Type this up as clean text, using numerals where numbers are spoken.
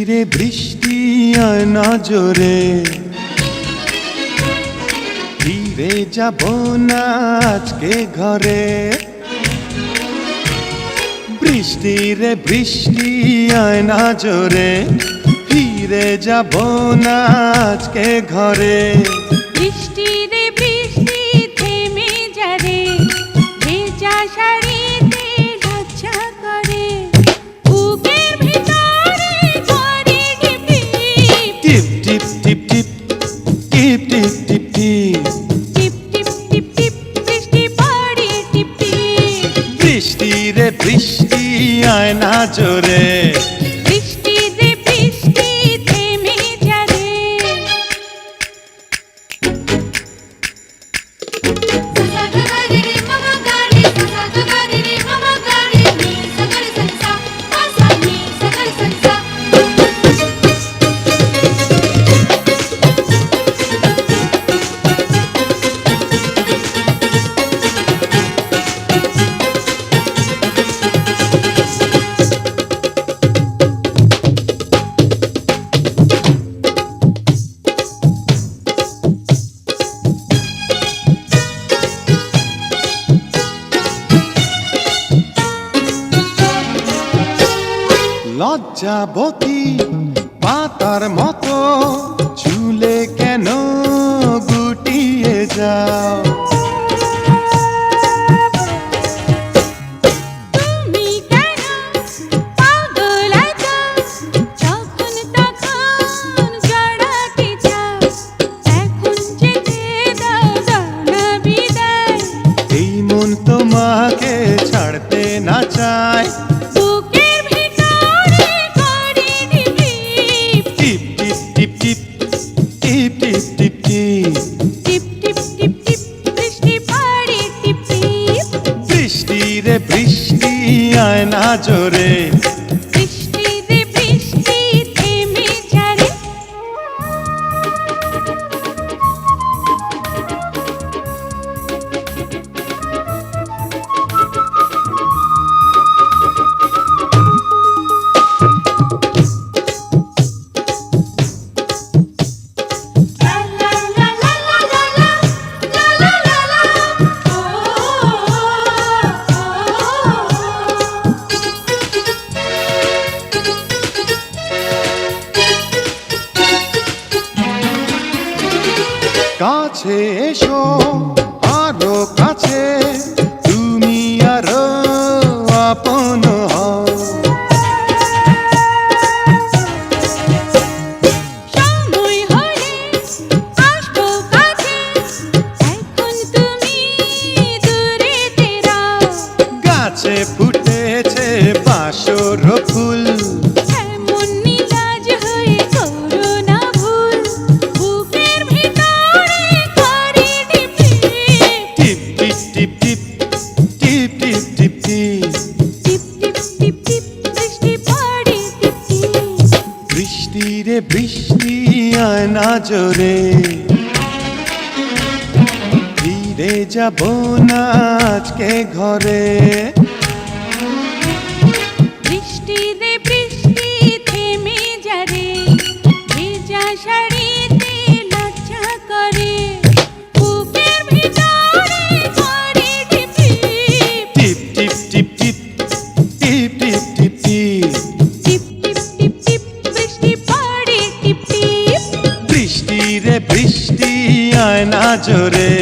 রে বৃষ্টি আয় নজরে, ফিরে যাব না আজকে ঘরে। বৃষ্টি রে বৃষ্টি আয় নজরে, ফিরে যাব না আজকে ঘরে। বৃষ্টি রে বৃষ্টি থেমে যা রে, ভেজা শাড়িতে লজ্জা করে। বুকের ভিতরে করে টিপ টিপ টিপ টিপ টিপ টিপ টিপ টিপ টিপ টিপ টিপ টিপ বৃষ্টি পড়ে টিপ টিপ। বৃষ্টি রে বৃষ্টি আয় না জোরে, বৃষ্টি রে বৃষ্টি থেমে যা রে। লজ্জাবতী পাতার মতো চুলে কেন গুটিয়ে যাও। তুমি কেন পাগল এত, যখন তখন জড়াতে চাও। এখন যেতে দাও না বিদায়, এই মন তোমাকে ছাড়তে না চায়। বুকের ভিতরে করে টিপ টিপ টিপ টিপ টিপ টিপ টিপ টিপ টিপ টিপ টিপ টিপ বৃষ্টি পড়ে টিপ টিপ। বৃষ্টি রে বৃষ্টি আয় না জোরে, বৃষ্টি রে বৃষ্টি থেমে যা রে। কাছে এসো আরো কাছে, তুমি আরো আপন হও। সময় হলে আসবো কাছে, এখন তুমি দূরেতে রাও। গাছে ফুটেছে বাঁশর ফুল, এমন নিলাজ হয়ে করো না ভুল। বুকের ভিতরে করে টিপ টিপ টিপ টিপ টিপ টিপ টিপ টিপ টিপ টিপ টিপ টিপ বৃষ্টি পড়ে টিপ টিপ। বৃষ্টি রে বৃষ্টি আয় না জোরে, ফিরে যাব না আজকে ঘরে। বৃষ্টি রে বৃষ্টি থেমে যা রে, ভেজা শাড়িতে লজ্জা করে। বুকের ভিতরে করে টিপ টিপ টিপ টিপ টিপ টিপ টিপ টিপ টিপ টিপ টিপ টিপ টিপ বৃষ্টি পড়ে টিপ টিপ। বৃষ্টি রে বৃষ্টি আয় না জোরে,